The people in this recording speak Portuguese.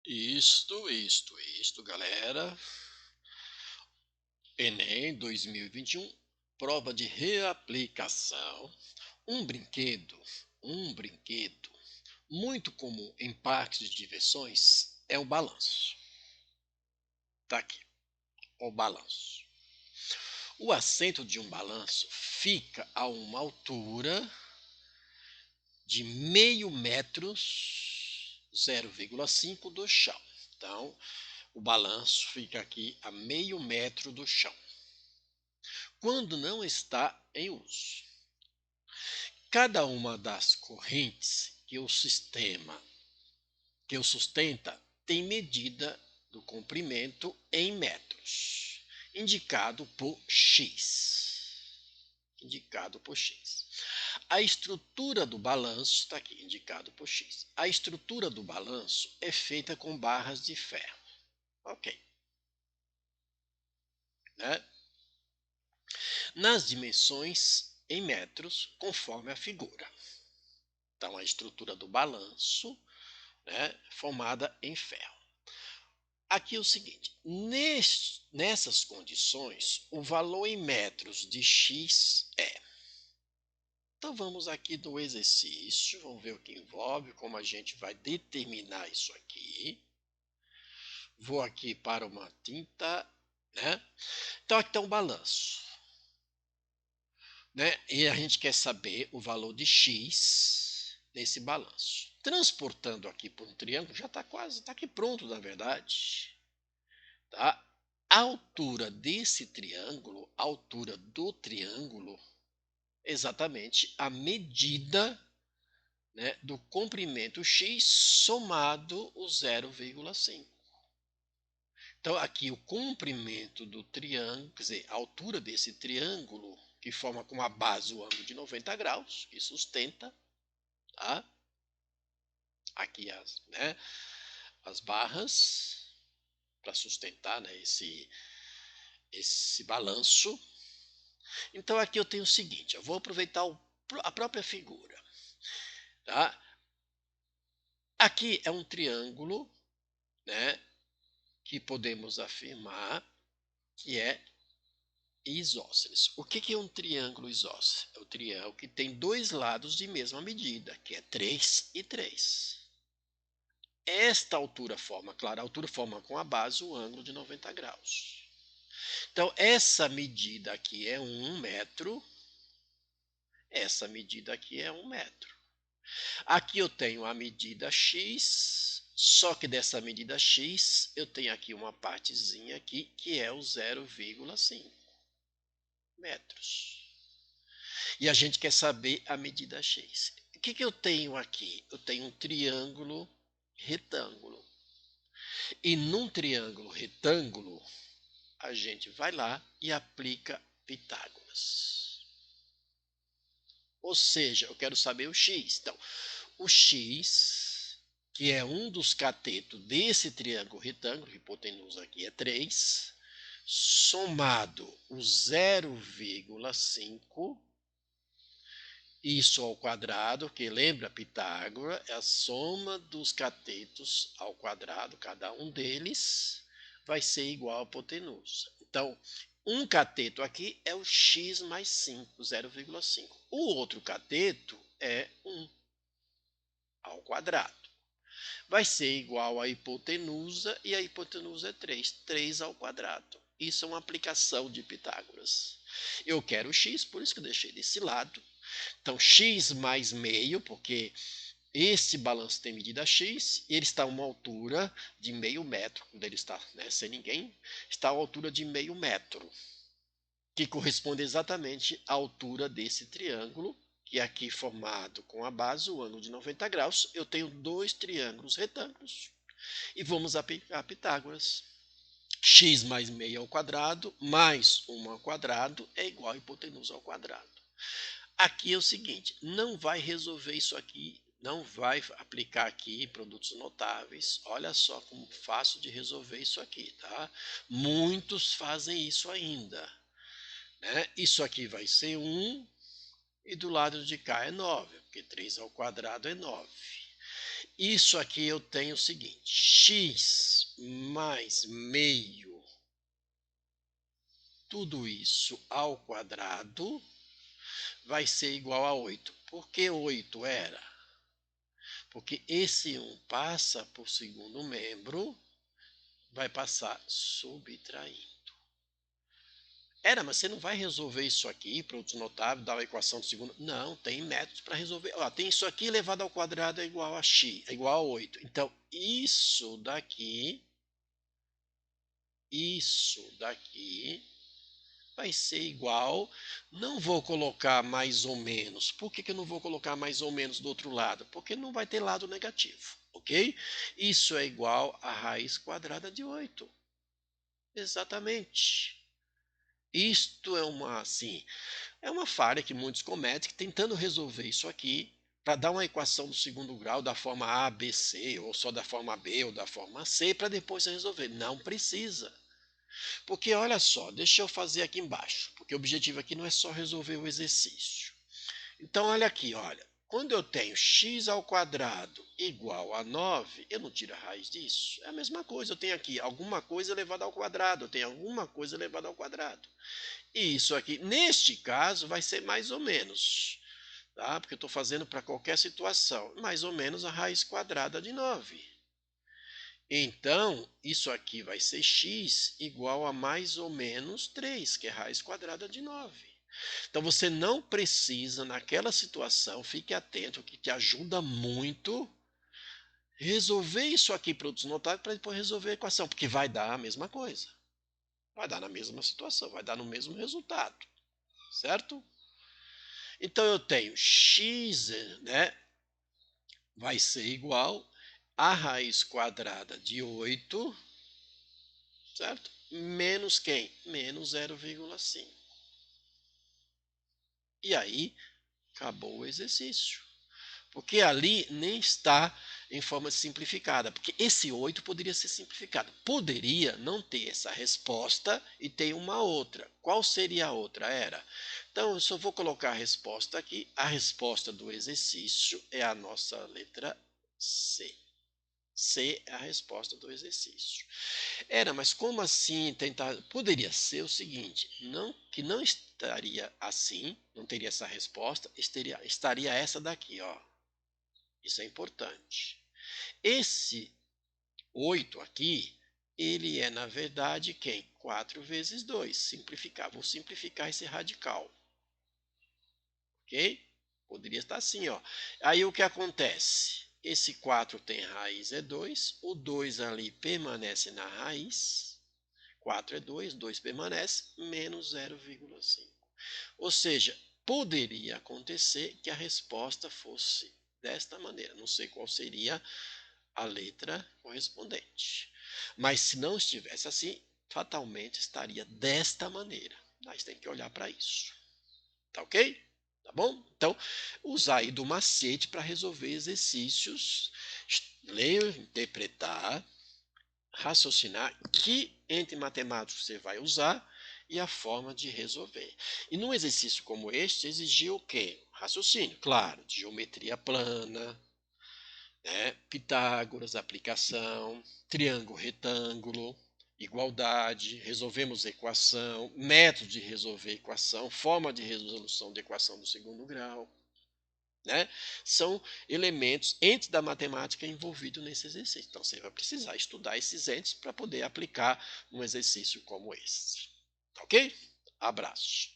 Isto, galera. Enem 2021, prova de reaplicação. Um brinquedo muito comum em parques de diversões é o balanço. Tá aqui, o balanço. O assento de um balanço fica a uma altura de meio metro, 0,5 do chão. Então, o balanço fica aqui a meio metro do chão, quando não está em uso. Cada uma das correntes que o sustenta tem medida do comprimento em metros, indicado por X. A estrutura do balanço está aqui, indicado por X. A estrutura do balanço é feita com barras de ferro. Ok. Né? Nas dimensões em metros, conforme a figura. Então, a estrutura do balanço, né, formada em ferro. Aqui é o seguinte, nessas condições, o valor em metros de X é. Então, vamos aqui no exercício, vamos ver o que envolve, como a gente vai determinar isso aqui. Vou aqui para uma tinta, né? Então, aqui está um balanço. Né? E a gente quer saber o valor de X nesse balanço. Transportando aqui por um triângulo, já está quase, está aqui pronto, na verdade. Tá? A altura desse triângulo, a altura do triângulo, exatamente a medida, né, do comprimento X somado o 0,5. Então, aqui o comprimento do triângulo, quer dizer, a altura desse triângulo, que forma com a base o ângulo de 90 graus, que sustenta, tá? Aqui as barras para sustentar, né, esse balanço. Então, aqui eu tenho o seguinte, eu vou aproveitar a própria figura. Tá? Aqui é um triângulo, né, que podemos afirmar que é isósceles. O que é um triângulo isósceles? É o triângulo que tem dois lados de mesma medida, que é 3 e 3. Esta altura forma, claro, a altura forma com a base o ângulo de 90 graus. Então, essa medida aqui é 1 metro, essa medida aqui é 1 metro. Aqui eu tenho a medida X, só que dessa medida X eu tenho aqui uma partezinha aqui que é o 0,5 metros. E a gente quer saber a medida X. O que eu tenho aqui? Eu tenho um triângulo retângulo. E num triângulo retângulo, a gente vai lá e aplica Pitágoras. Ou seja, eu quero saber o X. Então, o X, que é um dos catetos desse triângulo retângulo, a hipotenusa aqui é 3, somado o 0,5, isso ao quadrado, que lembra Pitágoras, é a soma dos catetos ao quadrado, cada um deles vai ser igual à hipotenusa. Então, um cateto aqui é o x mais 5, 0,5. O outro cateto é 1 ao quadrado. Vai ser igual à hipotenusa, e a hipotenusa é 3, 3 ao quadrado. Isso é uma aplicação de Pitágoras. Eu quero x, por isso que eu deixei desse lado. Então, x mais meio, porque esse balanço tem medida x, e ele está a uma altura de meio metro, quando ele está, né, sem ninguém, está a altura de meio metro, que corresponde exatamente à altura desse triângulo, que é aqui formado com a base, o ângulo de 90 graus. Eu tenho dois triângulos retângulos, e vamos aplicar Pitágoras. X mais meio ao quadrado, mais 1 ao quadrado, é igual a hipotenusa ao quadrado. Aqui é o seguinte, não vai resolver isso aqui, não vai aplicar aqui produtos notáveis. Olha só como fácil de resolver isso aqui, tá? Muitos fazem isso ainda, né? Isso aqui vai ser 1 e do lado de cá é 9, porque 3 ao quadrado é 9. Isso aqui eu tenho o seguinte, x mais meio, tudo isso ao quadrado, vai ser igual a 8. Por que 8 era? Porque esse 1 passa por segundo membro, vai passar subtraindo. Mas você não vai resolver isso aqui, produtos notáveis, dar a equação do segundo. Não, tem métodos para resolver. Ó, tem isso aqui elevado ao quadrado é igual a x, é igual a 8. Então, isso daqui vai ser igual. Não vou colocar mais ou menos. Por que eu não vou colocar mais ou menos do outro lado? Porque não vai ter lado negativo, ok? Isso é igual a raiz quadrada de 8. Exatamente. Isto é uma falha que muitos cometem, tentando resolver isso aqui, para dar uma equação do segundo grau da forma A, B, C, ou só da forma B ou da forma C, para depois resolver. Não precisa. Porque olha só, deixa eu fazer aqui embaixo, porque o objetivo aqui não é só resolver o exercício. Então olha aqui, olha, quando eu tenho x ao quadrado igual a 9, eu não tiro a raiz disso. É a mesma coisa, eu tenho aqui alguma coisa elevada ao quadrado, eu tenho alguma coisa elevada ao quadrado. E isso aqui, neste caso, vai ser mais ou menos, tá? Porque eu estou fazendo para qualquer situação, mais ou menos a raiz quadrada de 9. Então, isso aqui vai ser x igual a mais ou menos 3, que é raiz quadrada de 9. Então, você não precisa, naquela situação, fique atento, que te ajuda muito, resolver isso aqui, produtos notáveis, para depois resolver a equação, porque vai dar a mesma coisa. Vai dar na mesma situação, vai dar no mesmo resultado, certo? Então, eu tenho x, né, vai ser igual a raiz quadrada de 8, certo? Menos quem? Menos 0,5. E aí, acabou o exercício. Porque ali nem está em forma simplificada. Porque esse 8 poderia ser simplificado. Poderia não ter essa resposta e ter uma outra. Qual seria a outra? Então, eu só vou colocar a resposta aqui. A resposta do exercício é a nossa letra C. C é a resposta do exercício. Mas como assim tentar? Poderia ser o seguinte, que não estaria assim, não teria essa resposta, estaria essa daqui, ó. Isso é importante. Esse 8 aqui, ele é, na verdade, quem? 4 vezes 2. Simplificar, vou simplificar esse radical. Ok? Poderia estar assim, ó. Aí o que acontece? Esse 4 tem raiz é 2, o 2 ali permanece na raiz, 4 é 2, 2 permanece, menos 0,5. Ou seja, poderia acontecer que a resposta fosse desta maneira. Não sei qual seria a letra correspondente. Mas se não estivesse assim, fatalmente estaria desta maneira. Nós temos que olhar para isso. Tá ok? Tá bom? Então, usar aí do macete para resolver exercícios, ler, interpretar, raciocinar que entre matemáticos você vai usar e a forma de resolver. E num exercício como este, exigiu o quê? Raciocínio, claro, de geometria plana, né? Pitágoras, aplicação, triângulo, retângulo, igualdade, resolvemos equação, método de resolver equação, forma de resolução de equação do segundo grau. Né? São elementos entes da matemática envolvidos nesse exercício. Então, você vai precisar estudar esses entes para poder aplicar um exercício como esse. Ok? Abraço.